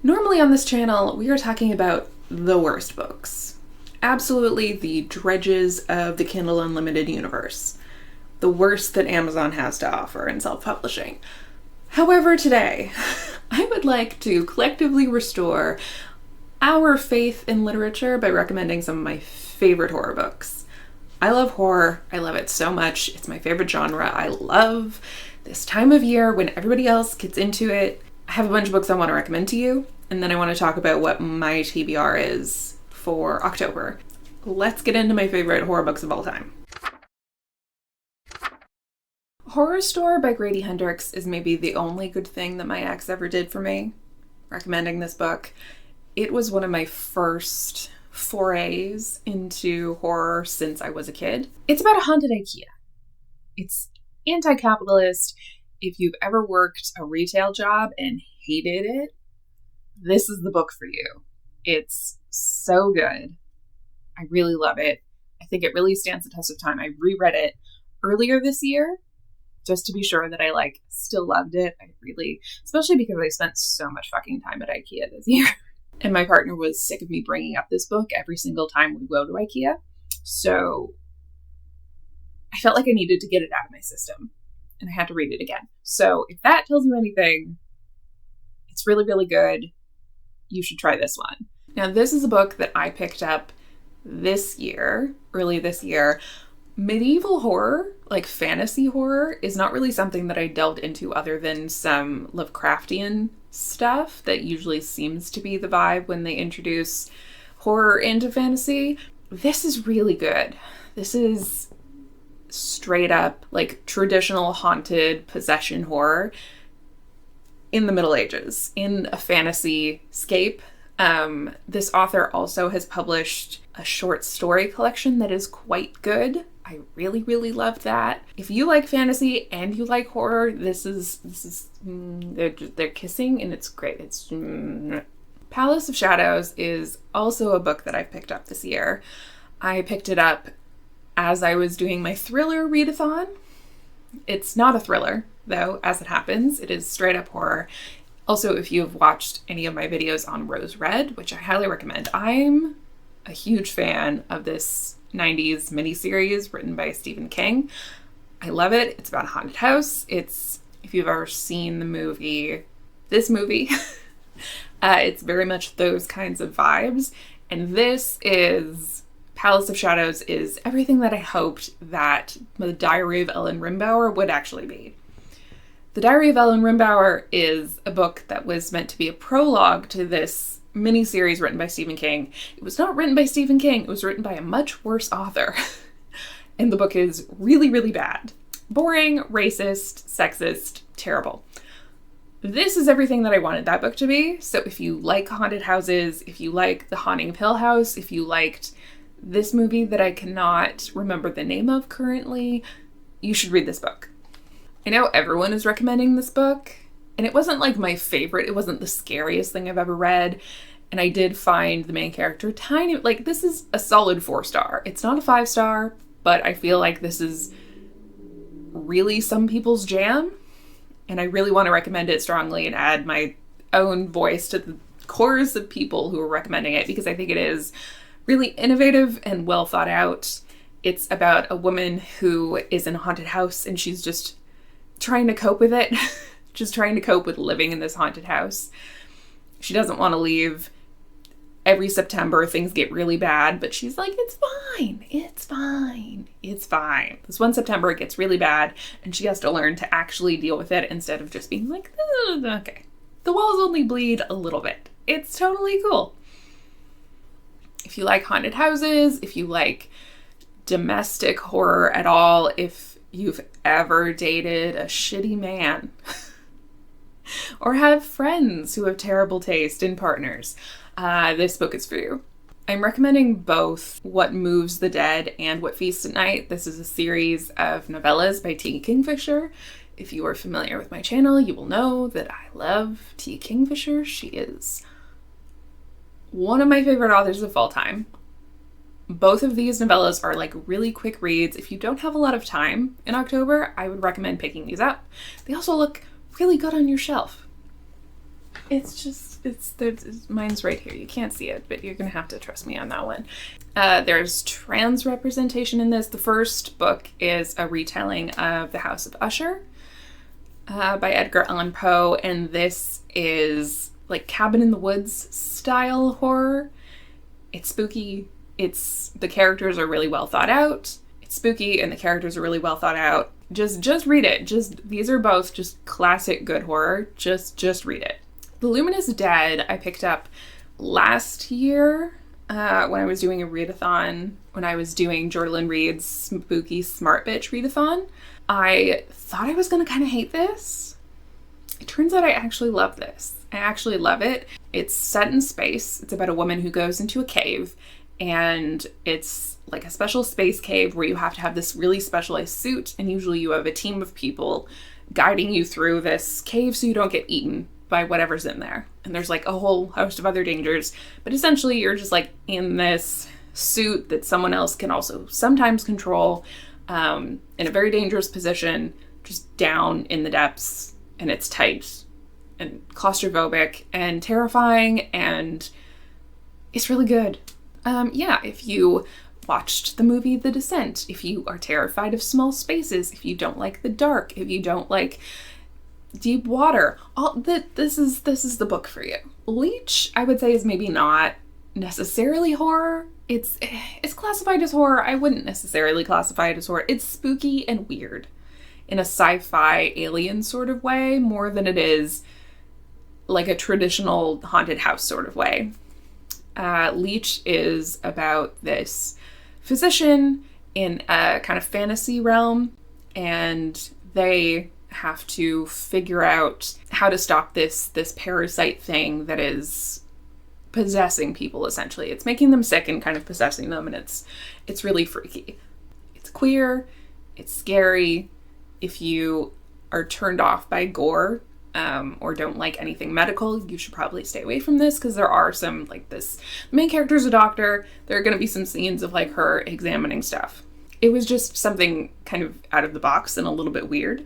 Normally on this channel, we are talking about the worst books. Absolutely the dredges of the Kindle Unlimited universe. The worst that Amazon has to offer in self-publishing. However, today, I would like to collectively restore our faith in literature by recommending some of my favorite horror books. I love horror. I love it so much. It's my favorite genre. I love this time of year when everybody else gets into it. I have a bunch of books I want to recommend to you, and then I want to talk about what my TBR is for October. Let's get into my favorite horror books of all time. Horror Store by Grady Hendrix is maybe the only good thing that my ex ever did for me, recommending this book. It was one of my first forays into horror since I was a kid. It's about a haunted IKEA. It's anti-capitalist. If you've ever worked a retail job and hated it, this is the book for you. It's so good. I really love it. I think it really stands the test of time. I reread it earlier this year just to be sure that I still loved it. I really, especially because I spent so much fucking time at IKEA this year. And my partner was sick of me bringing up this book every single time we go to IKEA. So I felt like I needed to get it out of my system. And I had to read it again. So if that tells you anything, it's really, really good. You should try this one. Now, this is a book that I picked up early this year. Medieval horror, like fantasy horror, is not really something that I delved into other than some Lovecraftian stuff that usually seems to be the vibe when they introduce horror into fantasy. This is really good. This is straight up traditional haunted possession horror in the Middle Ages in a fantasy scape. This author also has published a short story collection that is quite good. I really, really loved that. If you like fantasy and you like horror, this is they're kissing and it's great. It's Palace of Shadows is also a book that I've picked up this year. I picked it up as I was doing my thriller readathon. It's not a thriller, though, as it happens. It is straight up horror. Also, if you have watched any of my videos on Rose Red, which I highly recommend, I'm a huge fan of this 90s miniseries written by Stephen King. I love it. It's about a haunted house. If you've ever seen this movie, it's very much those kinds of vibes. And Palace of Shadows is everything that I hoped that The Diary of Ellen Rimbauer would actually be. The Diary of Ellen Rimbauer is a book that was meant to be a prologue to this miniseries written by Stephen King. It was not written by Stephen King. It was written by a much worse author. And the book is really, really bad. Boring, racist, sexist, terrible. This is everything that I wanted that book to be. So if you like haunted houses, if you like The Haunting of Hill House, if you liked this movie that I cannot remember the name of currently, you should read this book. I know everyone is recommending this book, and it wasn't my favorite. It wasn't the scariest thing I've ever read, and I did find the main character tiny. This is a solid 4-star. It's not a 5-star, but I feel like this is really some people's jam, and I really want to recommend it strongly and add my own voice to the chorus of people who are recommending it, because I think it is really innovative and well thought out. It's about a woman who is in a haunted house, and she's just trying to cope with it. Just trying to cope with living in this haunted house. She doesn't want to leave. Every September, things get really bad, but she's like, it's fine. It's fine. It's fine. This one September, it gets really bad, and she has to learn to actually deal with it instead of just being like, okay. The walls only bleed a little bit. It's totally cool. If you like haunted houses, if you like domestic horror at all, if you've ever dated a shitty man or have friends who have terrible taste in partners, this book is for you. I'm recommending both What Moves the Dead and What Feasts at Night. This is a series of novellas by T. Kingfisher. If you are familiar with my channel, you will know that I love T. Kingfisher. She is one of my favorite authors of all time. Both of these novellas are really quick reads. If you don't have a lot of time in October, I would recommend picking these up. They also look really good on your shelf. mine's right here. You can't see it, but you're gonna have to trust me on that one. There's trans representation in this. The first book is a retelling of The House of Usher by Edgar Allan Poe, and this is like cabin in the woods style horror. It's spooky. The characters are really well thought out. It's spooky and the characters are really well thought out. Just read it. These are both just classic good horror. Just read it. The Luminous Dad I picked up last year when I was doing a readathon, when I was doing Jordan Reed's Spooky Smart Bitch readathon. I thought I was going to kind of hate this. It turns out I actually love this. I actually love it. It's set in space. It's about a woman who goes into a cave, and it's like a special space cave where you have to have this really specialized suit, and usually you have a team of people guiding you through this cave so you don't get eaten by whatever's in there. And there's like a whole host of other dangers, but essentially you're just like in this suit that someone else can also sometimes control, in a very dangerous position, just down in the depths, and it's tight and claustrophobic and terrifying, and it's really good. If you watched the movie The Descent, if you are terrified of small spaces, if you don't like the dark, if you don't like deep water, this is the book for you. Leech, I would say, is maybe not necessarily horror. It's classified as horror. I wouldn't necessarily classify it as horror. It's spooky and weird in a sci-fi alien sort of way, more than it is like a traditional haunted house sort of way. Leech is about this physician in a kind of fantasy realm, and they have to figure out how to stop this parasite thing that is possessing people, essentially. It's making them sick and kind of possessing them, and it's really freaky. It's queer, it's scary. If you are turned off by gore, or don't like anything medical, you should probably stay away from this, because there are some, like this, the main character is a doctor, there are going to be some scenes of like her examining stuff. It was just something kind of out of the box and a little bit weird.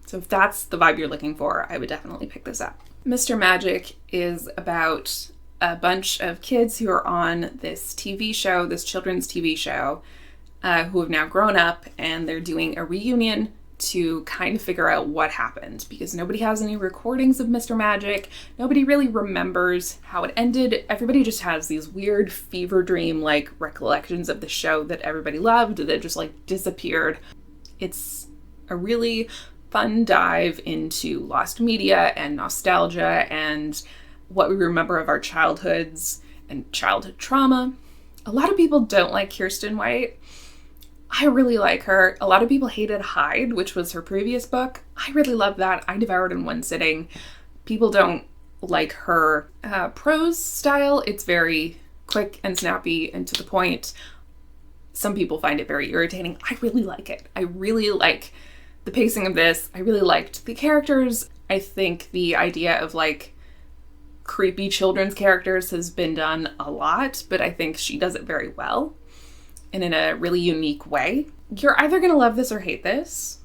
So if that's the vibe you're looking for, I would definitely pick this up. Mr. Magic is about a bunch of kids who are on this TV show, this children's TV show, who have now grown up, and they're doing a reunion to kind of figure out what happened, because nobody has any recordings of Mr. Magic. Nobody really remembers how it ended. Everybody just has these weird fever dream like recollections of the show that everybody loved that just like disappeared. It's a really fun dive into lost media and nostalgia and what we remember of our childhoods and childhood trauma. A lot of people don't like Kirsten White. I really like her. A lot of people hated Hyde, which was her previous book. I really love that. I devoured it in one sitting. People don't like her prose style. It's very quick and snappy and to the point. Some people find it very irritating. I really like it. I really like the pacing of this. I really liked the characters. I think the idea of like creepy children's characters has been done a lot, but I think she does it very well and in a really unique way. You're either going to love this or hate this,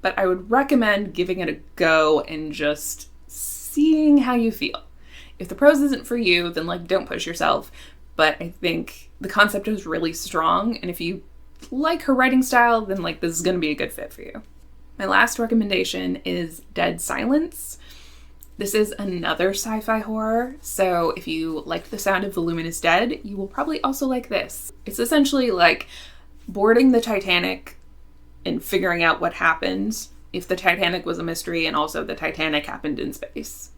but I would recommend giving it a go and just seeing how you feel. If the prose isn't for you, then like don't push yourself, but I think the concept is really strong, and if you like her writing style, then like this is going to be a good fit for you. My last recommendation is Dead Silence. This is another sci-fi horror, so if you liked the sound of The Luminous Dead, you will probably also like this. It's essentially like boarding the Titanic and figuring out what happened if the Titanic was a mystery and also the Titanic happened in space.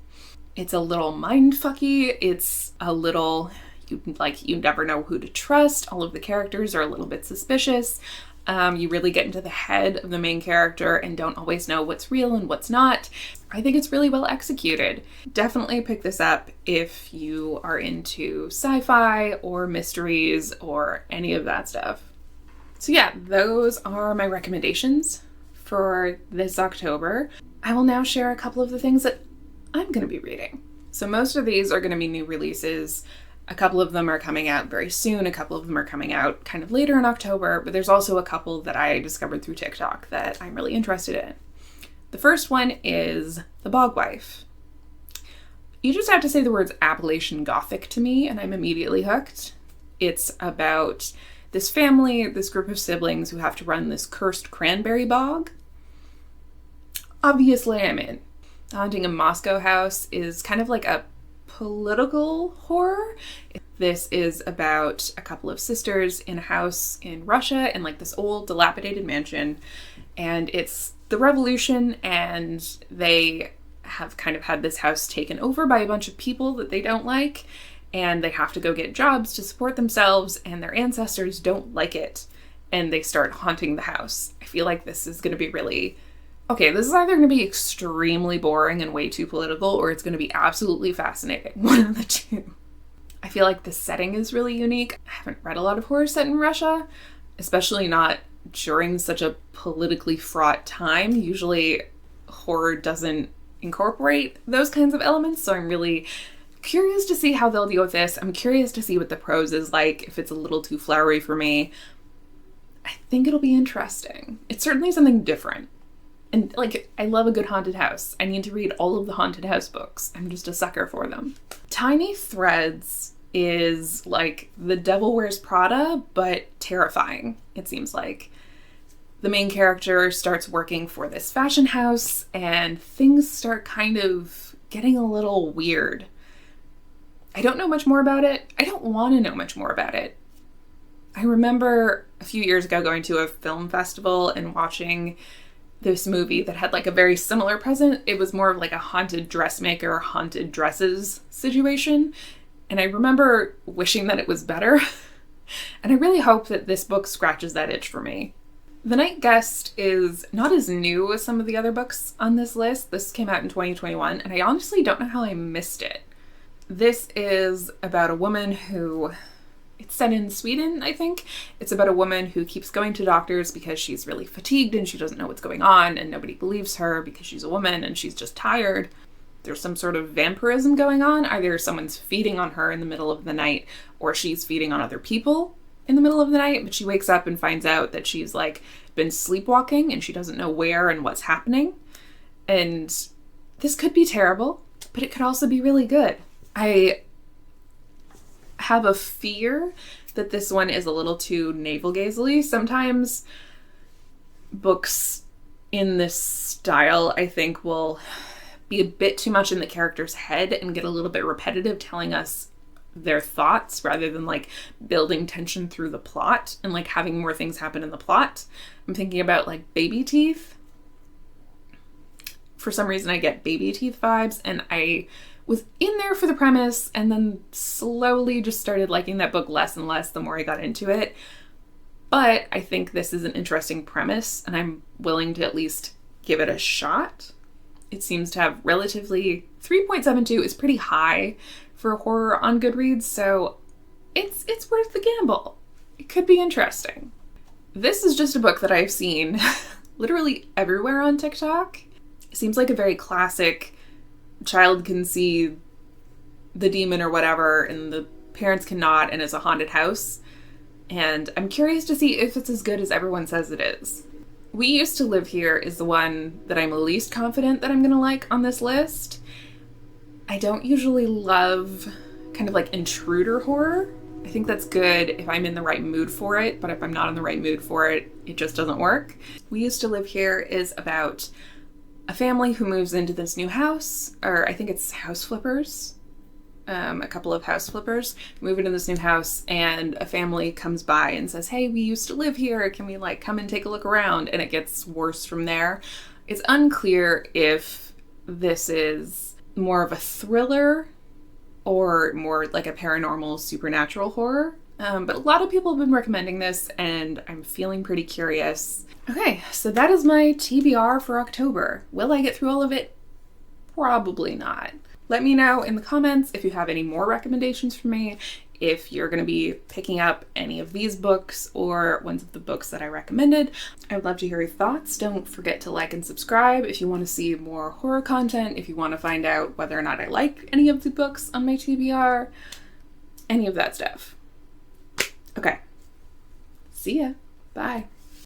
It's a little mindfucky, it's a little, you never know who to trust, all of the characters are a little bit suspicious. You really get into the head of the main character and don't always know what's real and what's not. I think it's really well executed. Definitely pick this up if you are into sci-fi or mysteries or any of that stuff. So yeah, those are my recommendations for this October. I will now share a couple of the things that I'm going to be reading. So most of these are going to be new releases. A couple of them are coming out very soon. A couple of them are coming out kind of later in October, but there's also a couple that I discovered through TikTok that I'm really interested in. The first one is The Bog Wife. You just have to say the words Appalachian Gothic to me and I'm immediately hooked. It's about this family, this group of siblings who have to run this cursed cranberry bog. Obviously, I'm in. The Haunting of Moscow House is kind of like a political horror. This is about a couple of sisters in a house in Russia in like this old dilapidated mansion. And it's the revolution, and they have kind of had this house taken over by a bunch of people that they don't like. And they have to go get jobs to support themselves, and their ancestors don't like it. And they start haunting the house. I feel like this is going to be really... Okay, this is either going to be extremely boring and way too political, or it's going to be absolutely fascinating. One of the two. I feel like the setting is really unique. I haven't read a lot of horror set in Russia, especially not during such a politically fraught time. Usually horror doesn't incorporate those kinds of elements, so I'm really curious to see how they'll deal with this. I'm curious to see what the prose is like, if it's a little too flowery for me. I think it'll be interesting. It's certainly something different. And, like, I love a good haunted house. I need to read all of the haunted house books. I'm just a sucker for them. Tiny Threads is, like, The Devil Wears Prada, but terrifying, it seems like. The main character starts working for this fashion house, and things start kind of getting a little weird. I don't know much more about it. I don't want to know much more about it. I remember a few years ago going to a film festival and watching this movie that had like a very similar present. It was more of like a haunted dressmaker, haunted dresses situation. And I remember wishing that it was better. And I really hope that this book scratches that itch for me. The Night Guest is not as new as some of the other books on this list. This came out in 2021, and I honestly don't know how I missed it. This is about a woman who... It's set in Sweden, I think. It's about a woman who keeps going to doctors because she's really fatigued and she doesn't know what's going on, and nobody believes her because she's a woman and she's just tired. There's some sort of vampirism going on. Either someone's feeding on her in the middle of the night, or she's feeding on other people in the middle of the night, but she wakes up and finds out that she's like been sleepwalking and she doesn't know where and what's happening. And this could be terrible, but it could also be really good. I have a fear that this one is a little too navel-gazily. Sometimes books in this style, I think, will be a bit too much in the character's head and get a little bit repetitive, telling us their thoughts rather than like building tension through the plot and like having more things happen in the plot. I'm thinking about like Baby Teeth. For some reason I get Baby Teeth vibes, and I was in there for the premise and then slowly just started liking that book less and less the more I got into it. But I think this is an interesting premise, and I'm willing to at least give it a shot. It seems to have relatively... 3.72 is pretty high for horror on Goodreads, so it's worth the gamble. It could be interesting. This is just a book that I've seen literally everywhere on TikTok. It seems like a very classic child can see the demon or whatever, and the parents cannot, and it's a haunted house. And I'm curious to see if it's as good as everyone says it is. We Used to Live Here is the one that I'm least confident that I'm gonna like on this list. I don't usually love kind of like intruder horror. I think that's good if I'm in the right mood for it, but if I'm not in the right mood for it, it just doesn't work. We Used to Live Here is about a family who moves into this new house, or I think it's house flippers. A couple of house flippers move into this new house, and a family comes by and says, hey, we used to live here. Can we like come and take a look around? And it gets worse from there. It's unclear if this is more of a thriller or more like a paranormal supernatural horror. But a lot of people have been recommending this, and I'm feeling pretty curious. Okay, so that is my TBR for October. Will I get through all of it? Probably not. Let me know in the comments if you have any more recommendations for me, if you're going to be picking up any of these books or ones of the books that I recommended. I would love to hear your thoughts. Don't forget to like and subscribe if you want to see more horror content, if you want to find out whether or not I like any of the books on my TBR, any of that stuff. Okay. See ya. Bye.